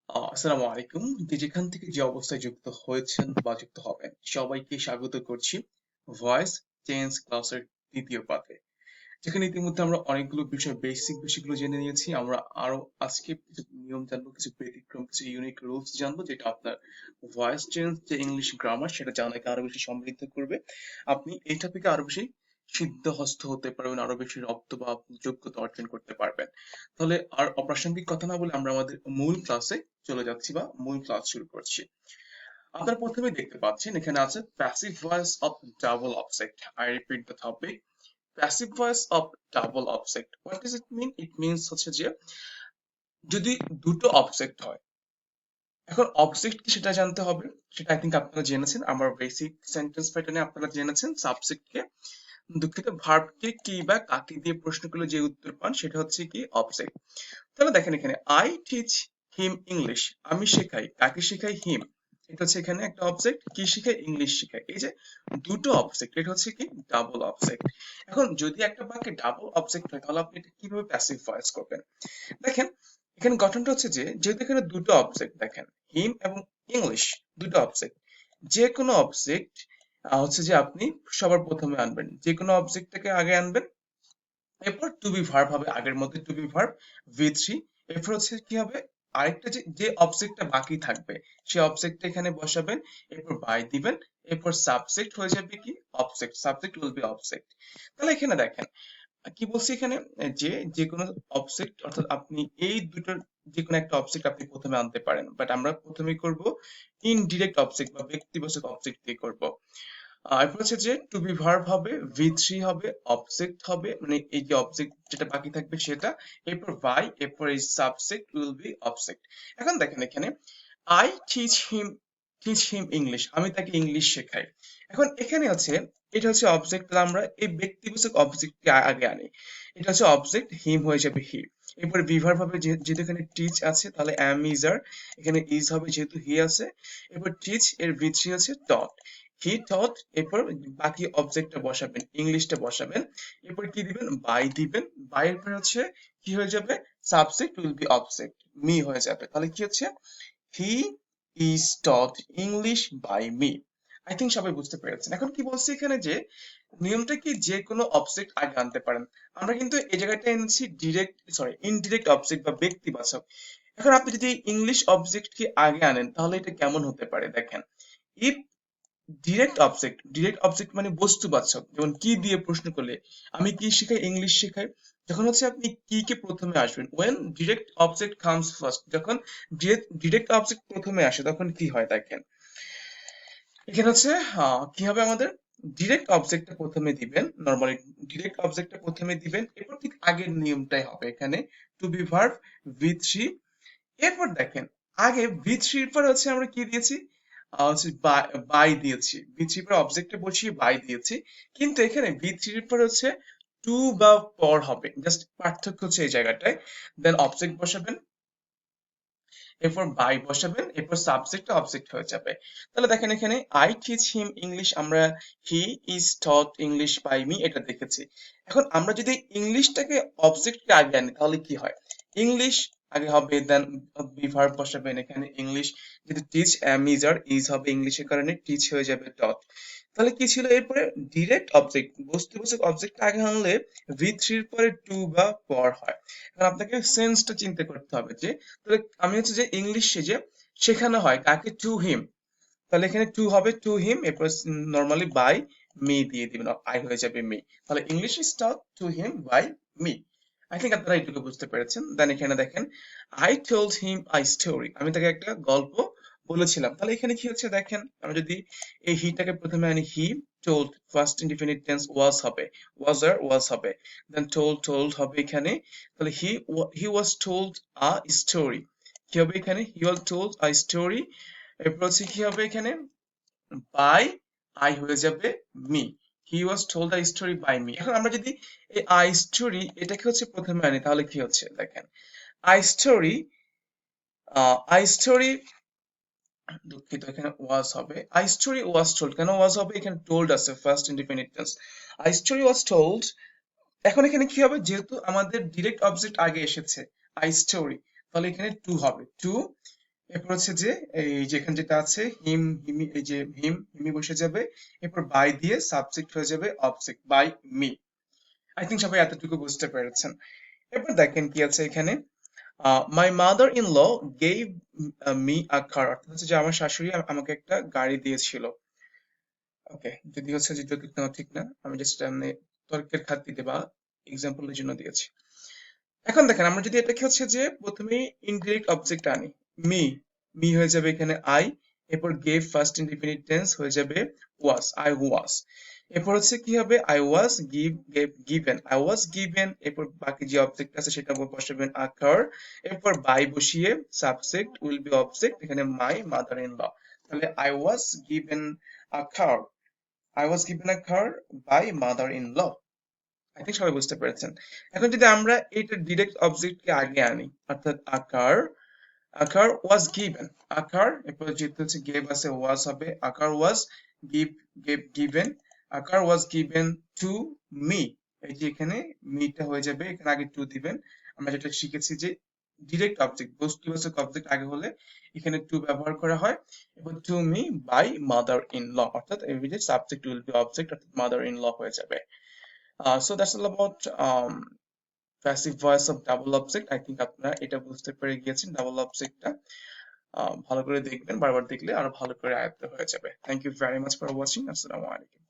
আসসালামু আলাইকুম। যেখান থেকে যে অবস্থায় যুক্ত হয়েছেন বা যুক্ত হবেন সবাইকে স্বাগত করছি ভয়েস চেঞ্জ ক্লাসের দ্বিতীয় পাঠে। যেখানে ইতিমধ্যে আমরা অনেকগুলো বিষয় বেসিক বিষয়গুলো জেনে নিয়েছি। আমরা আরো আজকে কিছু নিয়ম জানবো, কিছু ব্যতিক্রম, কিছু ইউনিক রুলস জানবো, যেটা আপনার ভয়েস চেঞ্জ যে ইংলিশ গ্রামার সেটা জানাকে আরো বেশি সমৃদ্ধ করবে। আপনি এই টপিকে আরো বেশি সিদ্ধহস্ত হতে পারবেন, আরো বেশি রপ্ত বা যোগ্যতা অর্জন করতে পারবেন। তাহলে আর অপ্রাসঙ্গিক কথা না বলে আমরা আমাদের মূল ক্লাসে চলে যাচ্ছি বা মূল ক্লাস শুরু করছি। আপনারা প্রথমে দেখতে পাচ্ছেন এখানে আছে passive voice of double object. I repeat the topic, passive voice of double object. What does it mean? It means হচ্ছে যে যদি দুটো অবজেক্ট হয়, এখন অবজেক্ট কি সেটা জানতে হবে। সেটা আই থিঙ্ক আপনারা জেনেছেন, আমার বেসিক সেন্টেন্স প্যাটার্নে আপনারা জেনেছেন সাবজেক্টকে, দুঃখিত ভার্বকে কি বা কাকে দিয়ে প্রশ্ন করলে যে উত্তর পান সেটা হচ্ছে কি অবজেক্ট। তাহলে দেখেন এখানে আই টিচ হিম ইংলিশ, আমি শেখাই, কাকে শেখাই? হিম। এটা হচ্ছে এখানে একটা অবজেক্ট, কি শেখাই? ইংলিশ শেখাই। এই যে দুটো অবজেক্ট, এটা হচ্ছে কি ডাবল অবজেক্ট। এখন যদি একটা বাক্যে ডাবল অবজেক্ট হয় তাহলে আপনি এটা কিভাবে প্যাসিভ ভয়েস করবেন? দেখেন এখানে গঠনটা হচ্ছে যে যেহেতু এখানে দুটো অবজেক্ট, দেখেন হিম এবং ইংলিশ দুটো অবজেক্ট, যে কোনো অবজেক্ট হচ্ছে যে আপনি সবার প্রথমে আনবেন, যে কোনো অবজেক্টটাকে আগে আনবেন, এরপর টু বি ভার্ব হবে আগের মধ্যে টু বি ভার্ব V3। এরপর হচ্ছে কি হবে, আরেকটা যে যে অবজেক্টটা বাকি থাকবে সেই অবজেক্টটা এখানে বসাবেন, এরপর বাই দিবেন, এরপর সাবজেক্ট হয়ে যাবে কি object, subject will be object. তাহলে এখানে দেখেন কি বলছি এখানে, যে যে কোনো অবজেক্ট অর্থাৎ আপনি এই দুটোর যে কোনো একটা অবজেক্ট আপনি প্রথমে আনতে পারেন, বাট আমরা প্রথমে করব ইনডিরেক্ট অবজেক্ট বা ব্যক্তিবাচক অবজেক্ট দিয়ে করব। এরপর হচ্ছে যে টু বি ভার্ব হবে, V3 হবে, অবজেক্ট হবে, মানে এই যে অবজেক্ট যেটা বাকি থাকবে সেটা, এরপর বাই, এরপর এই সাবজেক্ট উইল বি অবজেক্ট। এখন দেখেন এখানে আই টিচ হিম ইংলিশ, আমি তাকে ইংলিশ শেখাই। এখন এখানে হচ্ছে এটা হচ্ছে অবজেক্ট, তাহলে আমরা এই ব্যক্তিবাচক অবজেক্টকে আগে আনি। এটা হচ্ছে অবজেক্ট, হিম হয়ে যাবে হি। এরপরে বিভার্ব হবে, যেহেতু এখানে টিচ আছে তাহলে অ্যাম ইজ আর, এখানে ইজ হবে যেহেতু হি আছে। এরপর টিচ এর V3 হচ্ছে টট, হি টট। এরপর বাকি অবজেক্টটা বসাবেন, ইংলিশটা বসাবেন, এরপর কি দিবেন? বাই দিবেন। বাই এর পরে হচ্ছে কি হয়ে যাবে? Subject will be object, me হয়ে যাবে। তাহলে কি হচ্ছে? He is taught English by me. I think সবাই বুঝতে পেরেছেন। এখন কি বলছি এখানে, যে নিয়মটা কি যে কোনো অবজেক্ট আগে আনতে পারেন। আমরা কিন্তু এই জায়গাটা এনেছি ডিরেক্ট, সরি ইনডিরেক্ট অবজেক্ট বা ব্যক্তিবাচক। এখন আপনি যদি ইংলিশ অবজেক্টকে আগে আনেন তাহলে এটা কেমন হতে পারে দেখেন। ইফ ডিরেক্ট অবজেক্ট মানে বস্তুবাচক, যেমন কি দিয়ে প্রশ্ন করলে, আমি কি শেখাই? ইংলিশ শেখাই। যখন হচ্ছে আপনি কি কে প্রথমে আসবেন, when direct object comes first, যখন ডিরেক্ট অবজেক্ট প্রথমে আসে তখন কি হয় দেখেন এখানে হচ্ছে কি হবে আমাদের, ডিরেক্ট অবজেক্টটা প্রথমে দিবেন, নরমালি ডিরেক্ট অবজেক্টটা প্রথমে দিবেন, এরপর ঠিক আগের নিয়মটাই হবে এখানে, টু বি ভার্ব V3। এরপর দেখেন আগে V3 পর হচ্ছে আমরা কি দিয়েছি, হচ্ছে বাই দিয়েছি, V3 পর অবজেক্টে বসিয়ে বাই দিয়েছি। কিন্তু এখানে V3 পর হচ্ছে টু বা পর হবে, জাস্ট পার্থক্য হচ্ছে এই জায়গাটায়। দেন অবজেক্ট বসাবেন, এরপর বাই বসাবেন, এরপর সাবজেক্ট অবজেক্ট হয়ে যাবে। তাহলে দেখেন এখানে আই টিচ হিম ইংলিশ, আমরা he is taught English by me এটা দেখেছি। এখন আমরা যদি ইংলিশটাকে অবজেক্টকে আগে আনি তাহলে কি হয়, ইংলিশ আগে হবে, দেন ভার্ব বসাবেন এখানে ইংলিশ, যদি টিচ ইজ আর ইজ হবে ইংলিশের কারণে টিচ হয়ে যাবে ডট। তাহলে কি ছিল এরপরে, ডিরেক্ট অবজেক্ট বস্তুবাচক অবজেক্ট আগে আনলে V3 পরে টু বা পর হয়। এখন আপনাকে সেন্সটা চিন্তা করতে হবে, যে তাহলে আমি হচ্ছে যে ইংলিশে যে শেখানো হয় কাকে? To him. তাহলে এখানে টু হবে টু হিম, এরপর নর্মালি বাই মি দিয়ে দিবেন, আই হয়ে যাবে মি। তাহলে English is taught to him by me. I think আপনারা এইটুকু বুঝতে পেরেছেন। দেন এখানে দেখেন I told him I story, আমি তাকে একটা গল্প বলেছিলাম। তাহলে এখানে কি হচ্ছে দেখেন, আমরা যদি এই হিটাকে প্রথমে আনি, he told first indefinite tense ওয়াজ হবে, ওয়াজ হবে, দেন টোল্ড হবে এখানে। তাহলে হি ওয়াজ টোল্ড আ স্টোরি, কি হবে এখানে? He was told a story. এরপর হচ্ছে কি হবে এখানে, বাই আই হয়ে যাবে me, he was told a story by me. এখন আমরা যদি এই আই স্টোরি এটাকে হচ্ছে প্রথমে আনি তাহলে কি হচ্ছে দেখেন, আই স্টোরি আই স্টোরি, দুঃখিত এখানে ওয়াজ হবে, আই স্টোরি ওয়াজ টোল্ড, কেন ওয়াজ হবে? এখানে টোল্ড আছে first indefinite tense, I story was told. এখন এখানে কি হবে, যেহেতু আমাদের ডিরেক্ট অবজেক্ট আগে এসেছে আই স্টোরি, তাহলে এখানে টু হবে, টু এরপর হচ্ছে যে এই যেখানে যেটা আছে হিম হিমি, এই যে হিম হিমি বসে যাবে, এরপর বাই দিয়ে সাবজেক্ট হয়ে যাবে object by me. I think সবাই এতটুকু বুঝতে পেরেছেন। এরপর দেখেন কি আছে এখানে, my mother in law gave me a car, অর্থাৎ হচ্ছে যে আমার শাশুড়ি আমাকে একটা গাড়ি দিয়েছিল। ওকে, যদি হচ্ছে যে যৌক্তিক না ঠিক না, আমি জাস্ট এমনি তর্কের খাতিরে বা এক্সাম্পলের জন্য দিয়েছি। এখন দেখেন আমরা যদি এটাকে হচ্ছে যে প্রথমে ইনডিরেক্ট অবজেক্ট আনি, মি, মি হয়ে যাবে এখানে আই, এরপর গেভ ফার্স্ট ইনডিফিনিট টেন্স হয়ে যাবে ওয়াজ, আই ওয়াজ। এরপর হচ্ছে কি হবে, I was give gave given, I was given, এরপর বাকি যে অবজেক্ট আছে সেটা বসাবেন আকার, এরপর বাই বসিয়ে সাবজেক্ট উইল বি অবজেক্ট, এখানে মাই মাদার ইন ল। তাহলে I was given a car, I was given a car by mother in law. I think সবাই বুঝতে পেরেছেন। এখন যদি আমরা এটা ডিরেক্ট অবজেক্টকে আগে আনি, অর্থাৎ আকার, আকার ওয়াজ গিভেন, আকার এরপর যেহেতু হচ্ছে গেভ আছে ওয়াজ হবে, আকার ওয়াজ গিভ গেভ গিভেন, আকার ওয়াজ গিভেন টু মি। এই যে এখানে মিটা হয়ে যাবে, এখানে আগে টু দিবেন। আমরা যেটা শিখেছি যে ডিরেক্ট অবজেক্ট বস্তুবাচক অবজেক্ট আগে হলে এখানে টু ব্যবহার করা হয়, এবং to me by mother in law, অর্থাৎ এই যে সাবজেক্ট উইল বি অবজেক্ট, অর্থাৎ মাদার ইন ল হয়ে যাবে। So that's all about passive voice of double object. I think আপনারা এটা বুঝতে পেরে গিয়েছেন ডাবল অবজেক্টটা। ভালো করে দেখবেন, বারবার দেখলে আরো ভালো করে আয়ত্ত হয়ে যাবে। Thank you very much for watching. আসসালামু আলাইকুম।